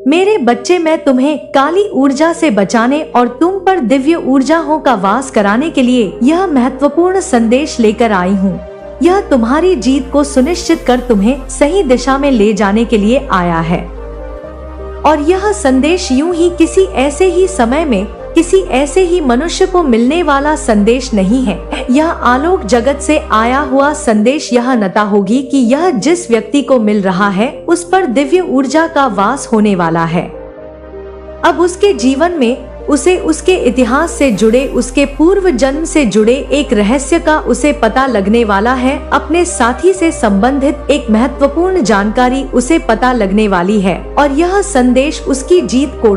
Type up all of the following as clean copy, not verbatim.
मेरे बच्चे, मैं तुम्हें काली ऊर्जा से बचाने और तुम पर दिव्य ऊर्जाओं का वास कराने के लिए यह महत्वपूर्ण संदेश लेकर आई हूँ। यह तुम्हारी जीत को सुनिश्चित कर तुम्हें सही दिशा में ले जाने के लिए आया है। और यह संदेश यूं ही किसी ऐसे ही समय में किसी ऐसे ही मनुष्य को मिलने वाला संदेश नहीं है। यह आलोक जगत से आया हुआ संदेश यह नता होगी कि यह जिस व्यक्ति को मिल रहा है उस पर दिव्य ऊर्जा का वास होने वाला है। अब उसके जीवन में उसे उसके इतिहास से जुड़े, उसके पूर्व जन्म से जुड़े एक रहस्य का उसे पता लगने वाला है। अपने साथी से संबंधित एक महत्वपूर्ण जानकारी उसे पता लगने वाली है और यह संदेश उसकी जीत को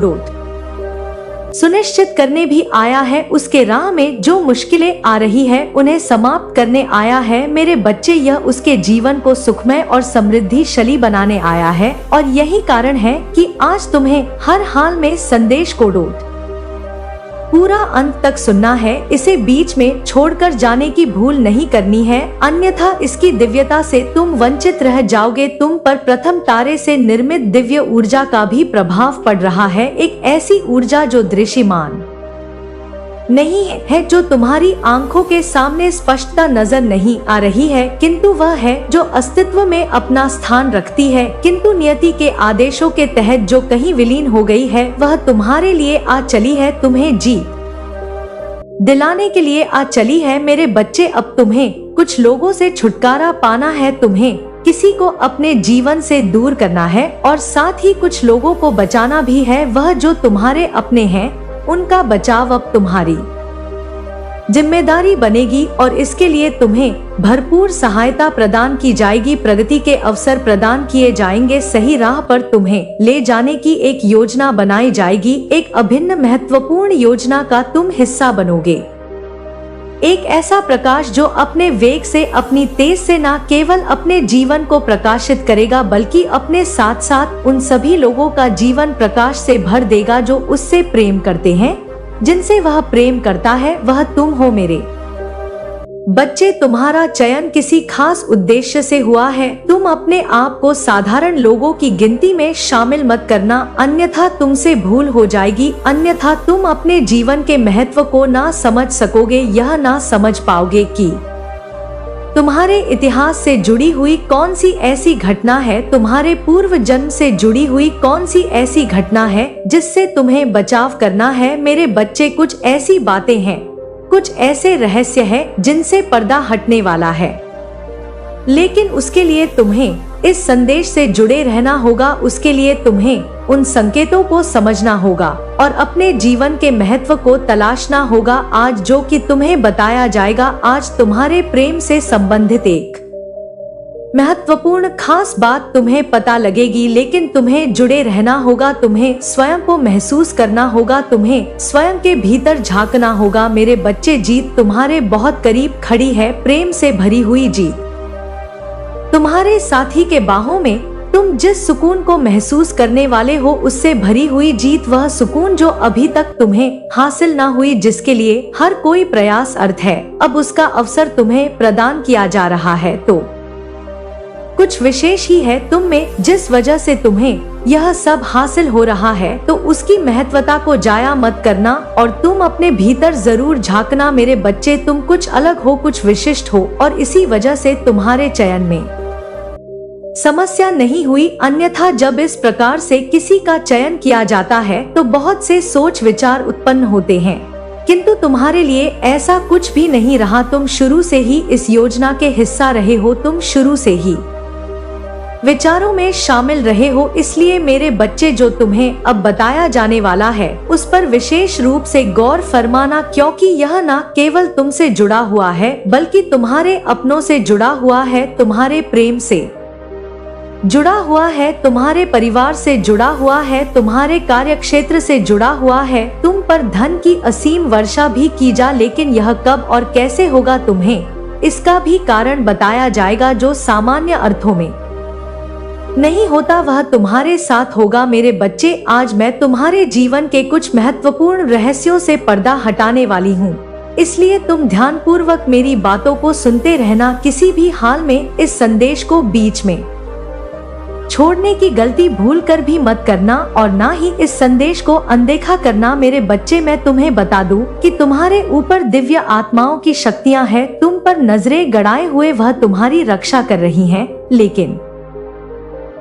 सुनिश्चित करने भी आया है। उसके राह में जो मुश्किलें आ रही है उन्हें समाप्त करने आया है। मेरे बच्चे, यह उसके जीवन को सुखमय और समृद्धिशाली बनाने आया है और यही कारण है कि आज तुम्हें हर हाल में संदेश को पूरा अंत तक सुनना है। इसे बीच में छोड़कर जाने की भूल नहीं करनी है, अन्यथा इसकी दिव्यता से तुम वंचित रह जाओगे। तुम पर प्रथम तारे से निर्मित दिव्य ऊर्जा का भी प्रभाव पड़ रहा है, एक ऐसी ऊर्जा जो दृश्यमान नहीं है, जो तुम्हारी आंखों के सामने स्पष्टता नजर नहीं आ रही है, किंतु वह है जो अस्तित्व में अपना स्थान रखती है, किंतु नियति के आदेशों के तहत जो कहीं विलीन हो गई है। वह तुम्हारे लिए आ चली है, तुम्हें जीत दिलाने के लिए आ चली है। मेरे बच्चे, अब तुम्हें कुछ लोगों से छुटकारा पाना है, तुम्हें किसी को अपने जीवन से दूर करना है और साथ ही कुछ लोगों को बचाना भी है। वह जो तुम्हारे अपने हैं उनका बचाव अब तुम्हारी जिम्मेदारी बनेगी और इसके लिए तुम्हें भरपूर सहायता प्रदान की जाएगी। प्रगति के अवसर प्रदान किए जाएंगे, सही राह पर तुम्हें ले जाने की एक योजना बनाई जाएगी। एक अभिन्न महत्वपूर्ण योजना का तुम हिस्सा बनोगे। एक ऐसा प्रकाश जो अपने वेग से, अपनी तेज से न केवल अपने जीवन को प्रकाशित करेगा बल्कि अपने साथ साथ उन सभी लोगों का जीवन प्रकाश से भर देगा जो उससे प्रेम करते हैं, जिनसे वह प्रेम करता है। वह तुम हो मेरे बच्चे। तुम्हारा चयन किसी खास उद्देश्य से हुआ है। तुम अपने आप को साधारण लोगों की गिनती में शामिल मत करना, अन्यथा तुमसे भूल हो जाएगी, अन्यथा तुम अपने जीवन के महत्व को ना समझ सकोगे। यह ना समझ पाओगे कि तुम्हारे इतिहास से जुड़ी हुई कौन सी ऐसी घटना है, तुम्हारे पूर्व जन्म से जुड़ी हुई कौन सी ऐसी घटना है जिससे तुम्हें बचाव करना है। मेरे बच्चे, कुछ ऐसी बातें हैं, कुछ ऐसे रहस्य हैं जिनसे पर्दा हटने वाला है, लेकिन उसके लिए तुम्हें इस संदेश से जुड़े रहना होगा। उसके लिए तुम्हें उन संकेतों को समझना होगा और अपने जीवन के महत्व को तलाशना होगा। आज जो कि तुम्हें बताया जाएगा, आज तुम्हारे प्रेम से संबंधित एक महत्वपूर्ण खास बात तुम्हें पता लगेगी, लेकिन तुम्हें जुड़े रहना होगा, तुम्हें स्वयं को महसूस करना होगा, तुम्हें स्वयं के भीतर झांकना होगा। मेरे बच्चे, जीत तुम्हारे बहुत करीब खड़ी है, प्रेम से भरी हुई जीत। तुम्हारे साथी के बाहों में तुम जिस सुकून को महसूस करने वाले हो उससे भरी हुई जीत, वह सुकून जो अभी तक तुम्हें हासिल ना हुई, जिसके लिए हर कोई प्रयास अर्थ है, अब उसका अवसर तुम्हें प्रदान किया जा रहा है। तो कुछ विशेष ही है तुम में, जिस वजह से तुम्हें यह सब हासिल हो रहा है, तो उसकी महत्वता को जाया मत करना और तुम अपने भीतर जरूर झांकना। मेरे बच्चे, तुम कुछ अलग हो, कुछ विशिष्ट हो और इसी वजह से तुम्हारे चयन में समस्या नहीं हुई, अन्यथा जब इस प्रकार से किसी का चयन किया जाता है तो बहुत से सोच विचार उत्पन्न होते हैं, किंतु तुम्हारे लिए ऐसा कुछ भी नहीं रहा। तुम शुरू से ही इस योजना के हिस्सा रहे हो, तुम शुरू से ही विचारों में शामिल रहे हो। इसलिए मेरे बच्चे, जो तुम्हें अब बताया जाने वाला है उस पर विशेष रूप से गौर फरमाना, क्योंकि यह न केवल तुमसे जुड़ा हुआ है बल्कि तुम्हारे अपनों से जुड़ा हुआ है, तुम्हारे प्रेम से जुड़ा हुआ है, तुम्हारे परिवार से जुड़ा हुआ है, तुम्हारे कार्यक्षेत्र से जुड़ा हुआ है। तुम पर धन की असीम वर्षा भी की जा, लेकिन यह कब और कैसे होगा तुम्हें इसका भी कारण बताया जाएगा, जो सामान्य अर्थों में नहीं होता वह तुम्हारे साथ होगा। मेरे बच्चे, आज मैं तुम्हारे जीवन के कुछ महत्वपूर्ण रहस्यों से पर्दा हटाने वाली हूँ, इसलिए तुम ध्यानपूर्वक मेरी बातों को सुनते रहना। किसी भी हाल में इस संदेश को बीच में छोड़ने की गलती भूल कर भी मत करना और ना ही इस संदेश को अनदेखा करना। मेरे बच्चे, मैं तुम्हें बता दूं कि तुम्हारे ऊपर दिव्य आत्माओं की शक्तियां हैं, तुम पर नजरें गड़ाए हुए वह तुम्हारी रक्षा कर रही हैं। लेकिन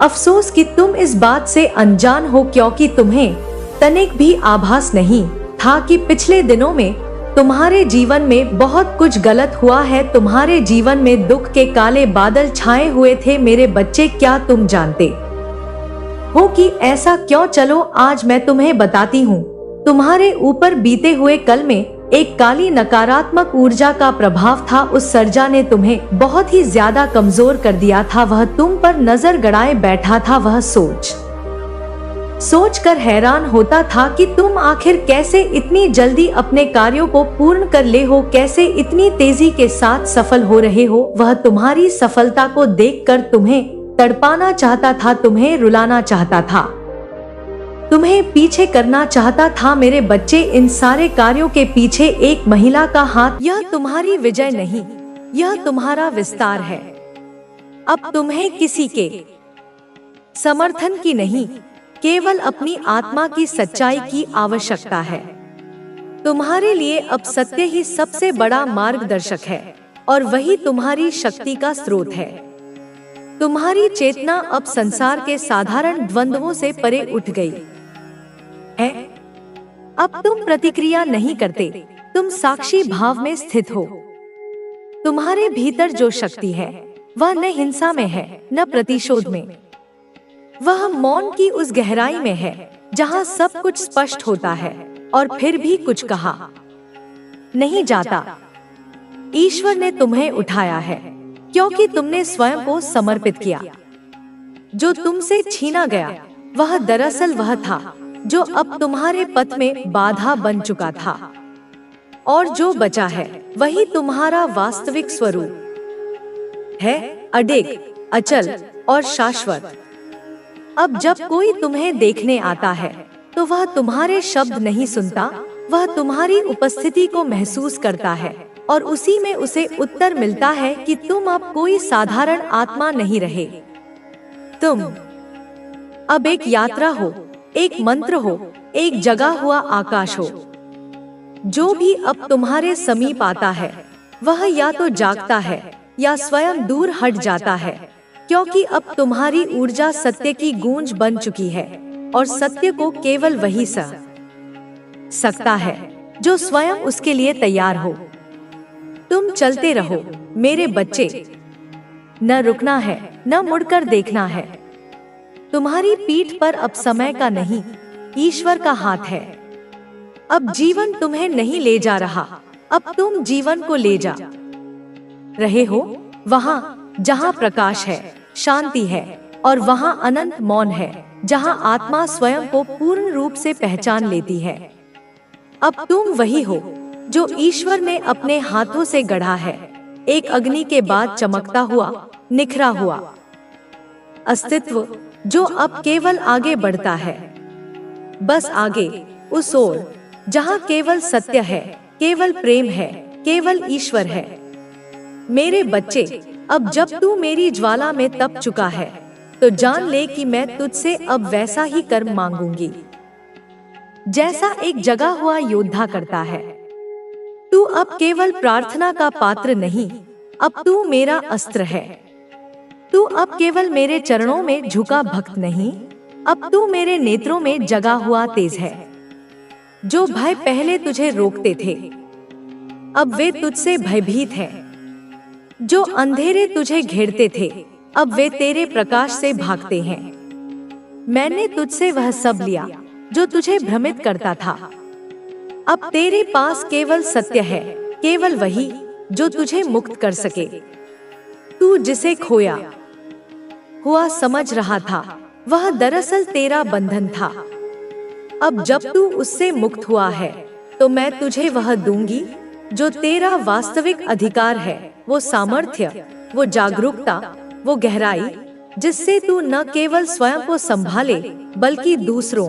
अफसोस कि तुम इस बात से अनजान हो, क्योंकि तुम्हें तनिक भी आभास नहीं था कि पिछले दिनों में तुम्हारे जीवन में बहुत कुछ गलत हुआ है। तुम्हारे जीवन में दुख के काले बादल छाए हुए थे। मेरे बच्चे, क्या तुम जानते हो कि ऐसा क्यों? चलो आज मैं तुम्हें बताती हूँ। तुम्हारे ऊपर बीते हुए कल में एक काली नकारात्मक ऊर्जा का प्रभाव था। उस सर्जा ने तुम्हें बहुत ही ज्यादा कमजोर कर दिया था। वह तुम पर नजर गड़ाए बैठा था। वह सोच कर हैरान होता था कि तुम आखिर कैसे इतनी जल्दी अपने कार्यों को पूर्ण कर ले हो, कैसे इतनी तेजी के साथ सफल हो रहे हो। वह तुम्हारी सफलता को देखकर तुम्हें तड़पाना चाहता था, तुम्हें रुलाना चाहता था, तुम्हें पीछे करना चाहता था। मेरे बच्चे, इन सारे कार्यों के पीछे एक महिला का हाथ। यह तुम्हारी विजय नहीं, यह तुम्हारा विस्तार है। अब तुम्हें किसी के समर्थन की नहीं, केवल अपनी आत्मा की सच्चाई की आवश्यकता है। तुम्हारे लिए अब सत्य ही सबसे बड़ा मार्गदर्शक है और वही तुम्हारी शक्ति का स्रोत है। तुम्हारी चेतना अब संसार के साधारण द्वंद्वों से परे उठ गई है। अब तुम प्रतिक्रिया नहीं करते, तुम साक्षी भाव में स्थित हो। तुम्हारे भीतर जो शक्ति है वह न हिंसा में है, न प्रतिशोध में। वह मौन की उस गहराई में है जहाँ सब कुछ स्पष्ट होता है और फिर भी कुछ कहा नहीं जाता। ईश्वर ने तुम्हें उठाया है क्योंकि तुमने स्वयं को समर्पित किया। जो तुमसे छीना गया वह दरअसल वह था जो अब तुम्हारे पथ में बाधा बन चुका था, और जो बचा है वही तुम्हारा वास्तविक स्वरूप है, अडिग, अचल और शाश्वत। अब जब कोई तुम्हें देखने आता है तो वह तुम्हारे शब्द नहीं सुनता, वह तुम्हारी उपस्थिति को महसूस करता है और उसी में उसे उत्तर मिलता है कि तुम अब कोई साधारण आत्मा नहीं रहे। तुम अब एक यात्रा हो, एक मंत्र हो, एक जगा हुआ आकाश हो। जो भी अब तुम्हारे समीप आता है वह या तो जागता है या स्वयं दूर हट जाता है, क्योंकि अब तुम्हारी ऊर्जा सत्य की गूंज बन चुकी है और सत्य को केवल वही सकता है जो स्वयं उसके लिए तैयार हो। तुम चलते रहो मेरे बच्चे, न रुकना है, न मुड़कर देखना है। तुम्हारी पीठ पर अब समय का नहीं, ईश्वर का हाथ है। अब जीवन तुम्हें नहीं ले जा रहा, अब तुम जीवन को ले जा रहे हो। वहाँ जहाँ प्रकाश है, शांति है और वहाँ अनंत मौन है, जहाँ आत्मा स्वयं को पूर्ण रूप से पहचान लेती है। अब तुम वही हो जो ईश्वर ने अपने हाथों से गढ़ा है, एक अग्नि के बाद चमकता हुआ, निखरा हुआ अस्तित्व जो अब केवल आगे बढ़ता है, बस आगे, उस ओर जहाँ केवल सत्य है, केवल प्रेम है, केवल ईश्वर है। मेरे बच्चे, अब जब तू मेरी ज्वाला में तप चुका है तो जान ले कि मैं तुझसे अब वैसा ही कर्म मांगूंगी जैसा एक जगा हुआ योद्धा करता है। तू अब केवल प्रार्थना का पात्र नहीं, अब तू मेरा अस्त्र है। तू अब केवल मेरे चरणों में झुका भक्त नहीं, अब तू मेरे नेत्रों में जगा हुआ तेज है। जो भय पहले तुझे रोकते थे अब वे तुझसे भयभीत हैं। जो अंधेरे तुझे घेरते थे अब वे तेरे प्रकाश से भागते हैं। मैंने तुझसे वह सब लिया जो तुझे भ्रमित करता था। अब तेरे पास केवल सत्य है, केवल वही जो तुझे मुक्त कर सके। तू जिसे खोया हुआ समझ रहा था वह दरअसल तेरा बंधन था। अब जब तू उससे मुक्त हुआ है तो मैं तुझे वह दूंगी जो तेरा वास्तविक अधिकार है, वो सामर्थ्य, वो जागरूकता, वो गहराई जिससे तू न केवल स्वयं को संभाले बल्कि दूसरों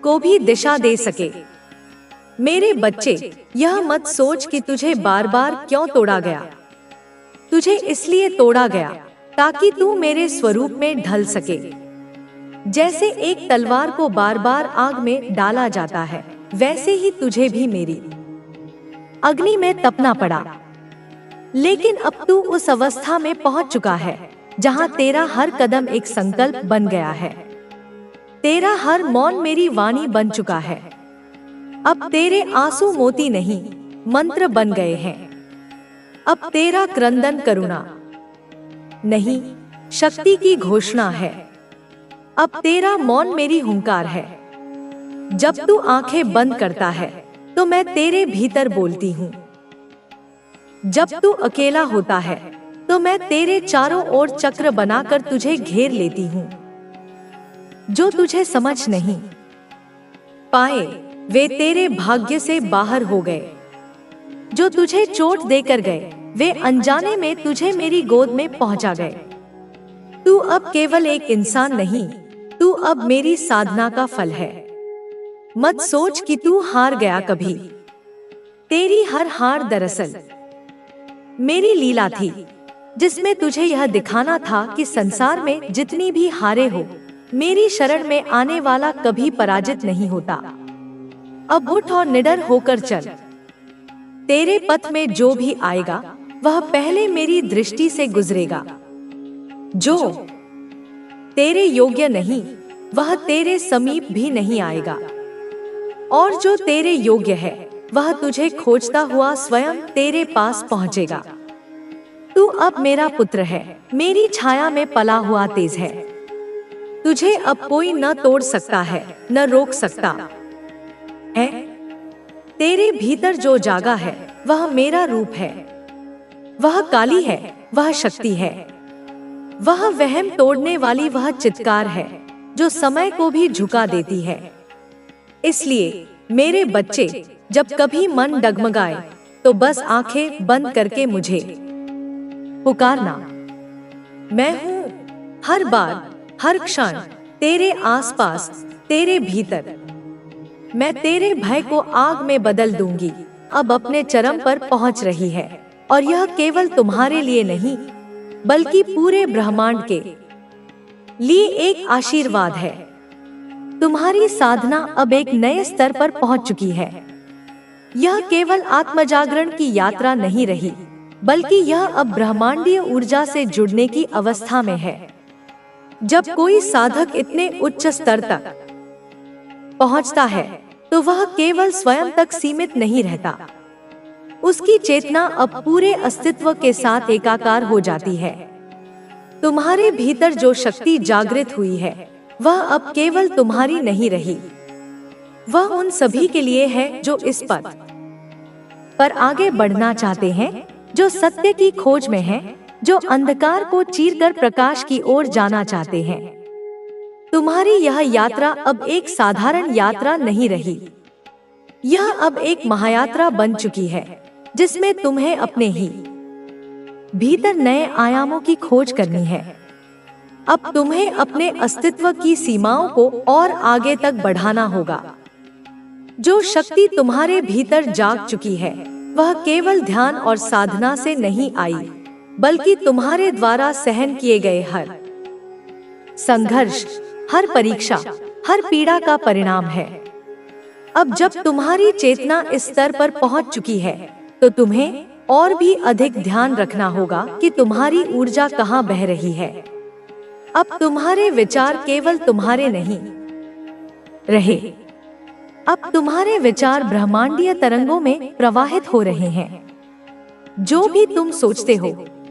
को भी दिशा दे सके। मेरे बच्चे, यह मत सोच कि तुझे बार बार क्यों तोड़ा गया। तुझे इसलिए तोड़ा गया ताकि तू मेरे स्वरूप में ढल सके। जैसे एक तलवार को बार बार आग में डाला जाता है, वैसे ही तुझे भी मेरी अग्नि में तपना पड़ा। लेकिन अब तू उस अवस्था में पहुंच चुका है जहां तेरा हर कदम एक संकल्प बन गया है। तेरा हर मौन मेरी वाणी बन चुका है। अब तेरे आंसू मोती नहीं, मंत्र बन गए हैं। अब तेरा क्रंदन करुणा नहीं, शक्ति की घोषणा है। अब तेरा मौन मेरी हुंकार है। जब तू आंखें बंद करता है तो मैं तेरे भीतर बोलती हूँ। जब तू अकेला होता है तो मैं तेरे चारों ओर चक्र बनाकर तुझे घेर लेती हूँ। जो तुझे समझ नहीं पाए वे तेरे भाग्य से बाहर हो गए। जो तुझे चोट देकर गए वे अनजाने में तुझे मेरी गोद में पहुंचा गए। तू अब केवल एक इंसान नहीं, तू अब मेरी साधना का फल है। मत सोच कि तू हार गया कभी। तेरी हर हार दरअसल मेरी लीला थी, जिसमें तुझे यह दिखाना था कि संसार में जितनी भी हारे हो, मेरी शरण में आने वाला कभी पराजित नहीं होता। अब उठ और निडर होकर चल। तेरे पथ में जो भी आएगा वह पहले मेरी दृष्टि से गुजरेगा। जो तेरे योग्य नहीं वह तेरे समीप भी नहीं आएगा, और जो तेरे योग्य है वह तुझे खोजता हुआ स्वयं तेरे पास पहुंचेगा। तू अब मेरा पुत्र है, मेरी छाया में पला हुआ तेज है। तुझे अब कोई न तोड़ सकता है, न रोक सकता है। तेरे भीतर जो जागा है वह मेरा रूप है। वह काली है, वह शक्ति है, वह वहम तोड़ने वाली वह चित्कार है जो समय को भी झुका देती है। इसलिए मेरे बच्चे, जब कभी मन डगमगाए तो बस आंखें बंद करके मुझे पुकारना। मैं हूँ हर बार, हर क्षण तेरे आसपास, तेरे भीतर। मैं तेरे भय को आग में बदल दूंगी। अब अपने चरम पर पहुंच रही है, और यह केवल तुम्हारे लिए नहीं बल्कि पूरे ब्रह्मांड के लिए एक आशीर्वाद है। तुम्हारी साधना अब एक नए स्तर पर पहुंच चुकी है। यह केवल आत्मजागरण की यात्रा नहीं रही, बल्कि यह अब ब्रह्मांडीय ऊर्जा से जुड़ने की अवस्था में है। जब कोई साधक इतने उच्च स्तर तक पहुंचता है तो वह केवल स्वयं तक सीमित नहीं रहता। उसकी चेतना अब पूरे अस्तित्व के साथ एकाकार हो जाती है। तुम्हारे भीतर जो शक्ति जागृत हुई है वह अब केवल तुम्हारी नहीं रही, वह उन सभी के लिए है जो इस पथ पर आगे बढ़ना चाहते हैं, जो सत्य की खोज में हैं, जो अंधकार को चीरकर प्रकाश की ओर जाना चाहते हैं। तुम्हारी यह यात्रा अब एक साधारण यात्रा नहीं रही। यह अब एक महायात्रा बन चुकी है, जिसमें तुम्हें अपने ही भीतर नए आयामों की खोज करनी है। अब तुम्हें अपने अस्तित्व की सीमाओं को और आगे तक बढ़ाना होगा। जो शक्ति तुम्हारे भीतर जाग चुकी है वह केवल ध्यान और साधना से नहीं आई, बल्कि तुम्हारे द्वारा सहन किए गए हर संघर्ष, हर परीक्षा, हर पीड़ा का परिणाम है। अब जब तुम्हारी चेतना इस स्तर पर पहुंच चुकी है तो तुम्हें और भी अधिक ध्यान रखना होगा कि तुम्हारी ऊर्जा कहाँ बह रही है। अब तुम्हारे विचार केवल तुम्हारे नहीं रहे। अब तुम्हारे विचार ब्रह्मांडीय तरंगों में प्रवाहित हो रहे हैं। जो भी तुम सोचते हो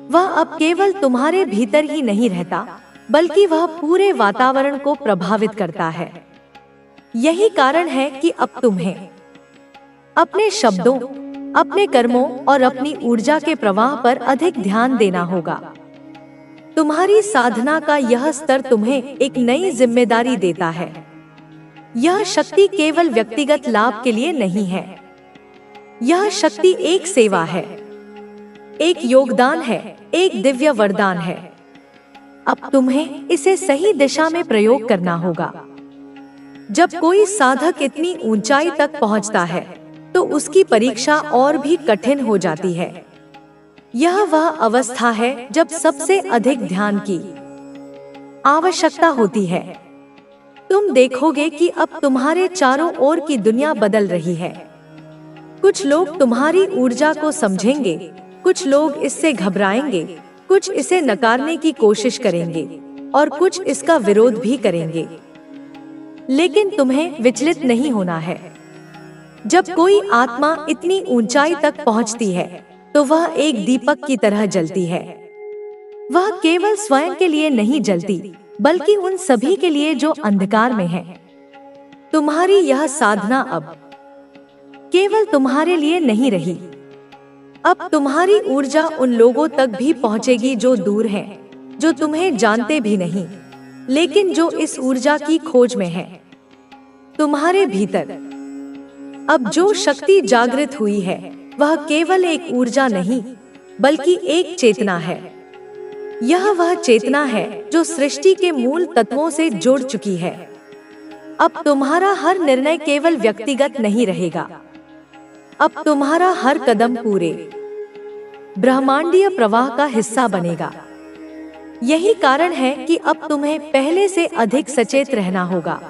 वह अब केवल तुम्हारे भीतर ही नहीं रहता, बल्कि वह पूरे वातावरण को प्रभावित करता है। यही कारण है कि अब तुम्हें अपने शब्दों, अपने कर्मों और अपनी ऊर्जा के प्रवाह पर अधिक ध्यान देना होगा। तुम्हारी साधना का यह स्तर तुम्हें एक नई जिम्मेदारी देता है। यह शक्ति केवल व्यक्तिगत लाभ के लिए नहीं है। यह शक्ति एक सेवा है, एक योगदान है, एक दिव्य वरदान है। अब तुम्हें इसे सही दिशा में प्रयोग करना होगा। जब कोई साधक इतनी ऊंचाई तक पहुंचता है तो उसकी परीक्षा और भी कठिन हो जाती है। यह वह अवस्था है जब सबसे अधिक ध्यान की आवश्यकता होती है। तुम देखोगे कि अब तुम्हारे चारों ओर की दुनिया बदल रही है। कुछ लोग तुम्हारी ऊर्जा को समझेंगे, कुछ लोग इससे घबराएंगे, कुछ इसे नकारने की कोशिश करेंगे और कुछ इसका विरोध भी करेंगे। लेकिन तुम्हें विचलित नहीं होना है। जब कोई आत्मा इतनी ऊंचाई तक पहुंचती है तो वह एक दीपक की तरह जलती है। वह केवल स्वयं के लिए नहीं जलती, बल्कि उन सभी के लिए जो अंधकार में हैं। तुम्हारी यह साधना अब केवल तुम्हारे लिए नहीं रही। अब तुम्हारी ऊर्जा उन लोगों तक भी पहुंचेगी जो दूर हैं, जो तुम्हें जानते भी नहीं, लेकिन जो इस ऊर्जा की खोज में हैं। तुम्हारे भीतर अब जो शक्ति जागृत हुई है वह केवल एक ऊर्जा नहीं, बल्कि एक चेतना है। यह वह चेतना है जो सृष्टि के मूल तत्वों से जुड़ चुकी है। अब तुम्हारा हर निर्णय केवल व्यक्तिगत नहीं रहेगा। अब तुम्हारा हर कदम पूरे ब्रह्मांडीय प्रवाह का हिस्सा बनेगा। यही कारण है कि अब तुम्हें पहले से अधिक सचेत रहना होगा।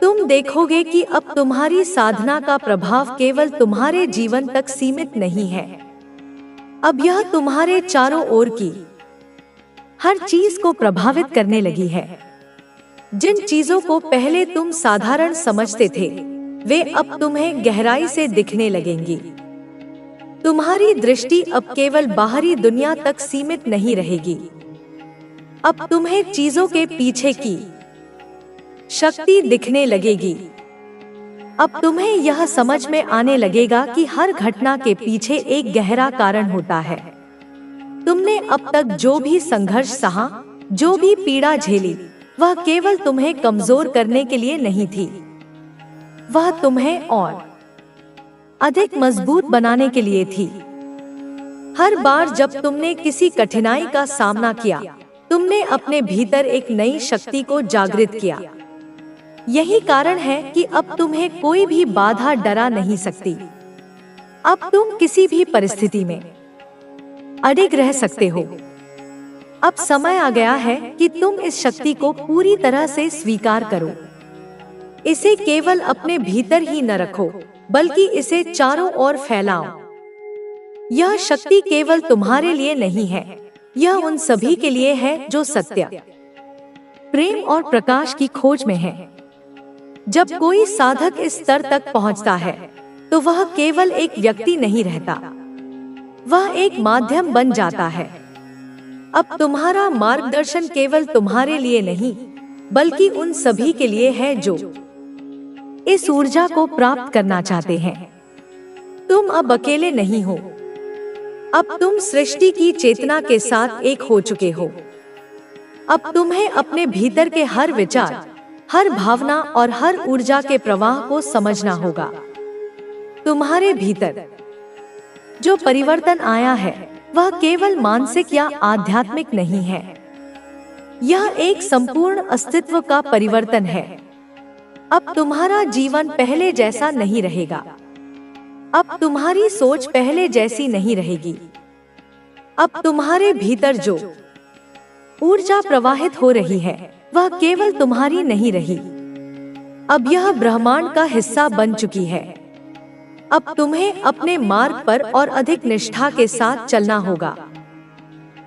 तुम देखोगे कि अब तुम्हारी साधना का प्रभाव केवल तुम्हारे जीवन तक सीमित नहीं है। अब यह तुम्हारे चारों ओर की हर चीज को प्रभावित करने लगी है। जिन चीजों को पहले तुम साधारण समझते थे, वे अब तुम्हें गहराई से दिखने लगेंगी। तुम्हारी दृष्टि अब केवल बाहरी दुनिया तक सीमित नहीं रहेगी। अब तुम्हें चीजों के पीछे की शक्ति दिखने लगेगी। अब तुम्हें यह समझ में आने लगेगा कि हर घटना के पीछे एक गहरा कारण होता है। तुमने अब तक जो भी संघर्ष सहा, जो भी पीड़ा झेली, वह केवल तुम्हें कमजोर करने के लिए नहीं थी। वह तुम्हें और अधिक मजबूत बनाने के लिए थी। हर बार जब तुमने किसी कठिनाई का सामना किया, तुमने अपने भीतर एक नई शक्ति को जागृत किया। यही कारण है कि अब तुम्हें कोई भी बाधा डरा नहीं सकती। अब तुम किसी भी परिस्थिति में अडिग रह सकते हो। अब समय आ गया है कि तुम इस शक्ति को पूरी तरह से स्वीकार करो। इसे केवल अपने भीतर ही न रखो, बल्कि इसे चारों ओर फैलाओ। यह शक्ति केवल तुम्हारे लिए नहीं है, यह उन सभी के लिए है जो सत्य, प्रेम और प्रकाश की खोज में है। जब कोई साधक इस स्तर तक पहुंचता है, तो वह केवल एक व्यक्ति नहीं रहता, वह एक माध्यम बन जाता है। अब तुम्हारा मार्गदर्शन केवल तुम्हारे लिए नहीं, बल्कि उन सभी के लिए है जो इस ऊर्जा को प्राप्त करना चाहते हैं। तुम अब अकेले नहीं हो। अब तुम सृष्टि की चेतना के साथ एक हो चुके हो। अब तुम्हें अपने भीतर के हर विचार, हर भावना और हर ऊर्जा के प्रवाह को समझना होगा। तुम्हारे भीतर जो परिवर्तन आया है, वह केवल मानसिक या आध्यात्मिक नहीं है। यह एक संपूर्ण अस्तित्व का परिवर्तन है। अब तुम्हारा जीवन पहले जैसा नहीं रहेगा। अब तुम्हारी सोच पहले जैसी नहीं रहेगी। अब तुम्हारे भीतर जो ऊर्जा प्रवाहित हो रही है, वह केवल तुम्हारी नहीं रही। अब यह ब्रह्मांड का हिस्सा बन चुकी है। अब तुम्हें अपने मार्ग पर और अधिक निष्ठा के साथ चलना होगा।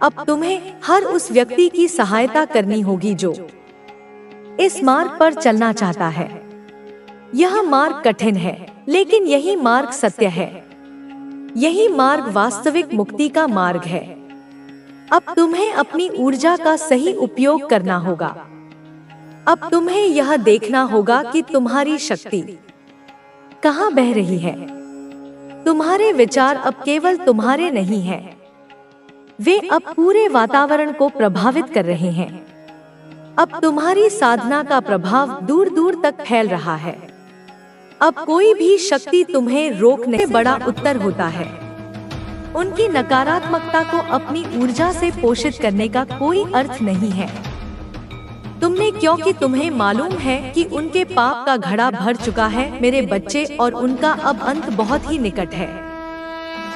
अब तुम्हें हर उस व्यक्ति की सहायता करनी होगी जो इस मार्ग पर चलना चाहता है। यह मार्ग कठिन है, लेकिन यही मार्ग सत्य है। यही मार्ग वास्तविक मुक्ति का मार्ग है। अब तुम्हें अपनी ऊर्जा का सही उपयोग करना होगा। अब तुम्हें यह देखना होगा कि तुम्हारी शक्ति कहाँ बह रही है। तुम्हारे विचार अब केवल तुम्हारे नहीं हैं, वे अब पूरे वातावरण को प्रभावित कर रहे हैं। अब तुम्हारी साधना का प्रभाव दूर दूर तक फैल रहा है। अब कोई भी शक्ति तुम्हें रोकने से बड़ा उत्तर होता है। उनकी नकारात्मकता को अपनी ऊर्जा से पोषित करने का कोई अर्थ नहीं है। तुमने, क्योंकि तुम्हें मालूम है कि उनके पाप का घड़ा भर चुका है मेरे बच्चे, और उनका अब अंत बहुत ही निकट है।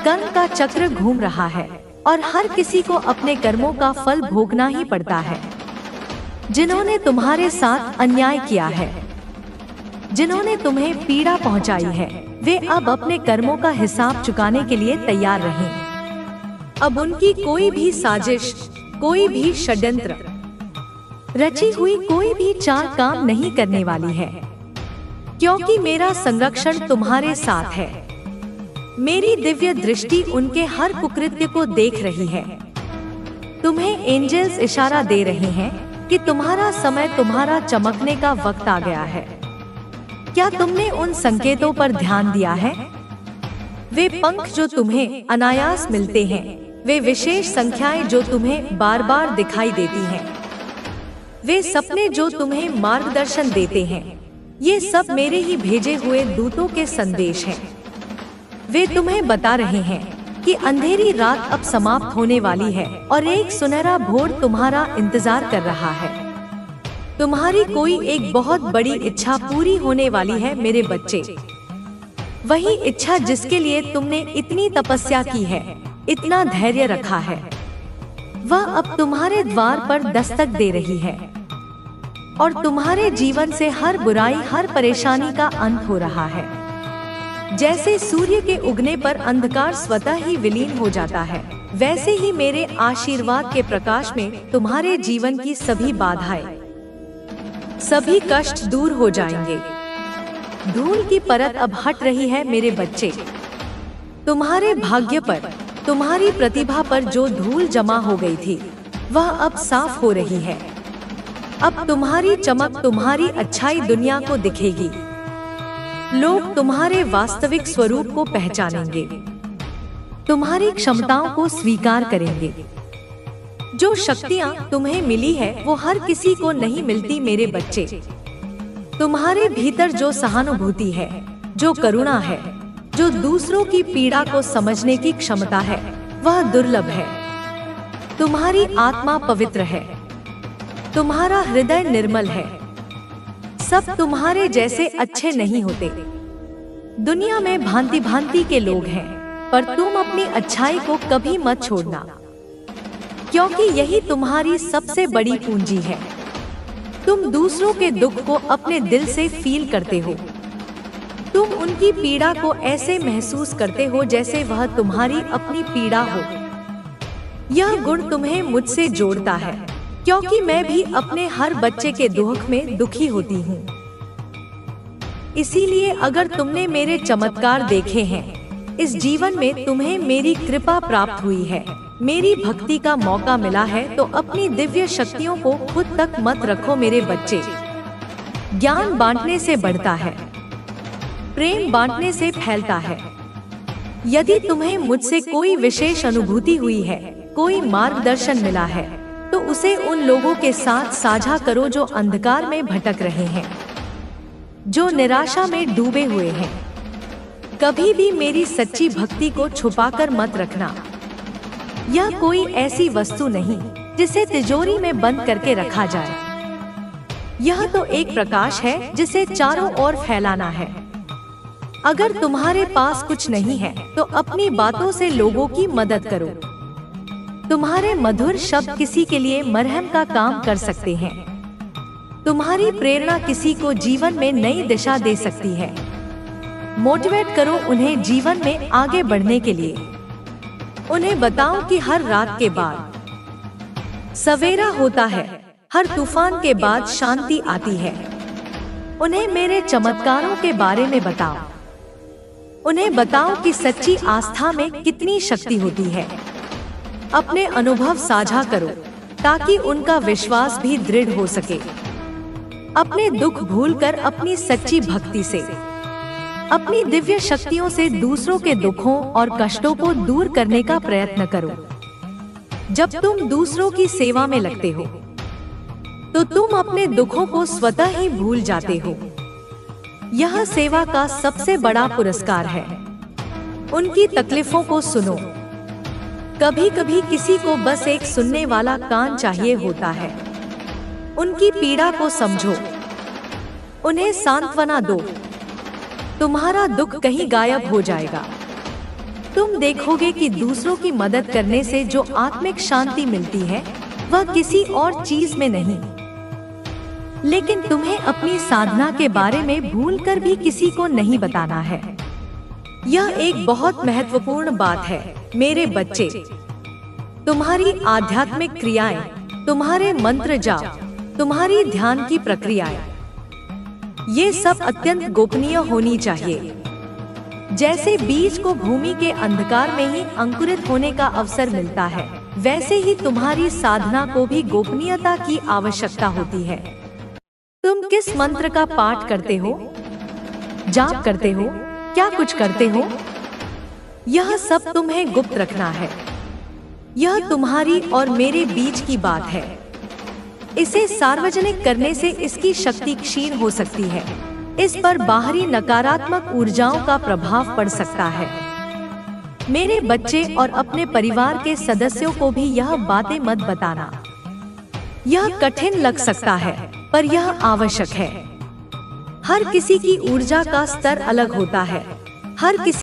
कर्म का चक्र घूम रहा है और हर किसी को अपने कर्मों का फल भोगना ही पड़ता है। जिन्होंने तुम्हारे साथ अन्याय किया है, जिन्होंने तुम्हें पीड़ा पहुंचाई है, वे अब अपने कर्मों का हिसाब चुकाने के लिए तैयार रहें। अब उनकी कोई भी साजिश, कोई भी षड्यंत्र, रची हुई कोई भी चाल काम नहीं करने वाली है, क्योंकि मेरा संरक्षण तुम्हारे साथ है। मेरी दिव्य दृष्टि उनके हर कुकृत्य को देख रही है। तुम्हें एंजल्स इशारा दे रहे हैं कि तुम्हारा समय, तुम्हारा चमकने का वक्त आ गया है। क्या तुमने उन संकेतों पर ध्यान दिया है? वे पंख जो तुम्हें अनायास मिलते हैं, वे विशेष संख्याएं जो तुम्हें बार बार दिखाई देती हैं, वे सपने जो तुम्हें मार्गदर्शन देते हैं, ये सब मेरे ही भेजे हुए दूतों के संदेश हैं। वे तुम्हें बता रहे हैं कि अंधेरी रात अब समाप्त होने वाली है और एक सुनहरा भोर तुम्हारा इंतजार कर रहा है। तुम्हारी कोई एक बहुत बड़ी इच्छा पूरी होने वाली है मेरे बच्चे। वही इच्छा जिसके लिए तुमने इतनी तपस्या की है, इतना धैर्य रखा है, वह अब तुम्हारे द्वार पर दस्तक दे रही है और तुम्हारे जीवन से हर बुराई, हर परेशानी का अंत हो रहा है। जैसे सूर्य के उगने पर अंधकार स्वतः ही विलीन हो जाता है, वैसे ही मेरे आशीर्वाद के प्रकाश में तुम्हारे जीवन की सभी बाधाएं, सभी कष्ट दूर हो जाएंगे। धूल की परत अब हट रही है मेरे बच्चे। तुम्हारे भाग्य पर, तुम्हारी प्रतिभा पर जो धूल जमा हो गई थी, वह अब साफ हो रही है। अब तुम्हारी चमक, तुम्हारी अच्छाई दुनिया को दिखेगी। लोग तुम्हारे वास्तविक स्वरूप को पहचानेंगे, तुम्हारी क्षमताओं को स्वीकार करेंगे। जो शक्तियां तुम्हें मिली है वो हर किसी को नहीं मिलती मेरे बच्चे। तुम्हारे भीतर जो सहानुभूति है, जो करुणा है, जो दूसरों की पीड़ा को समझने की क्षमता है, वह दुर्लभ है। तुम्हारी आत्मा पवित्र है, तुम्हारा हृदय निर्मल है। सब तुम्हारे जैसे अच्छे नहीं होते। दुनिया में भांति भांति के लोग हैं, पर तुम अपनी अच्छाई को कभी मत छोड़ना, क्योंकि यही तुम्हारी सबसे बड़ी पूंजी है। तुम दूसरों के दुख को अपने दिल से फील करते हो। तुम उनकी पीड़ा को ऐसे महसूस करते हो जैसे वह तुम्हारी अपनी पीड़ा हो। यह गुण तुम्हें मुझसे जोड़ता है, क्योंकि मैं भी अपने हर बच्चे के दुख में दुखी होती हूँ। इसीलिए अगर तुमने मेरे चमत्कार देखे हैं, इस जीवन में तुम्हें मेरी कृपा प्राप्त हुई है, मेरी भक्ति का मौका मिला है, तो अपनी दिव्य शक्तियों को खुद तक मत रखो मेरे बच्चे। ज्ञान बांटने से बढ़ता है, प्रेम बांटने से फैलता है। यदि तुम्हें मुझसे कोई विशेष अनुभूति हुई है, कोई मार्गदर्शन मिला है, तो उसे उन लोगों के साथ साझा करो जो अंधकार में भटक रहे हैं, जो निराशा में डूबे हुए हैं। कभी भी मेरी सच्ची भक्ति को छुपाकर मत रखना। यह कोई ऐसी वस्तु नहीं जिसे तिजोरी में बंद करके रखा जाए। यह तो एक प्रकाश है जिसे चारों ओर फैलाना है। अगर तुम्हारे पास कुछ नहीं है, तो अपनी बातों से लोगों की मदद करो। तुम्हारे मधुर शब्द किसी के लिए मरहम का काम कर सकते हैं। तुम्हारी प्रेरणा किसी को जीवन में नई दिशा दे सकती है। मोटिवेट करो उन्हें जीवन में आगे बढ़ने के लिए। उन्हें बताओ कि हर रात के बाद सवेरा होता है, हर तूफान के बाद शांति आती है। उन्हें मेरे चमत्कारों के बारे में बताओ। उन्हें बताओ कि सच्ची आस्था में कितनी शक्ति होती है। अपने अनुभव साझा करो ताकि उनका विश्वास भी दृढ़ हो सके। अपने दुख भूलकर अपनी सच्ची भक्ति से, अपनी दिव्य शक्तियों से दूसरों के दुखों और कष्टों को दूर करने का प्रयत्न करो। जब तुम दूसरों की सेवा में लगते हो, तो तुम अपने दुखों को स्वतः ही भूल जाते हो। यह सेवा का सबसे बड़ा पुरस्कार है। उनकी तकलीफों को सुनो। कभी कभी किसी को बस एक सुनने वाला कान चाहिए होता है। उनकी पीड़ा को समझो, उन्हें सांत्वना दो। तुम्हारा दुख कहीं गायब हो जाएगा। तुम देखोगे कि दूसरों की मदद करने से जो आत्मिक शांति मिलती है वह किसी और चीज में नहीं। लेकिन तुम्हें अपनी साधना के बारे में भूलकर भी किसी को नहीं बताना है। यह एक बहुत महत्वपूर्ण बात है मेरे बच्चे। तुम्हारी आध्यात्मिक क्रियाएं, तुम्हारे मंत्र जाप, तुम्हारी ध्यान की प्रक्रियाएं, ये सब अत्यंत गोपनीय होनी चाहिए। जैसे बीज को भूमि के अंधकार में ही अंकुरित होने का अवसर मिलता है, वैसे ही तुम्हारी साधना को भी गोपनीयता की आवश्यकता होती है। तुम किस मंत्र का पाठ करते हो, जाप करते हो, क्या कुछ करते हो, यह सब तुम्हें गुप्त रखना है। यह तुम्हारी और मेरे बीच की बात है। इसे सार्वजनिक करने से इसकी शक्ति क्षीण हो सकती है। इस पर बाहरी नकारात्मक ऊर्जाओं का प्रभाव पड़ सकता है। मेरे बच्चे और अपने परिवार के सदस्यों को भी यह बातें मत बताना। यह कठिन लग सकता है, पर यह आवश्यक है। हर किसी की ऊर्जा का स्तर अलग होता है। हर किसी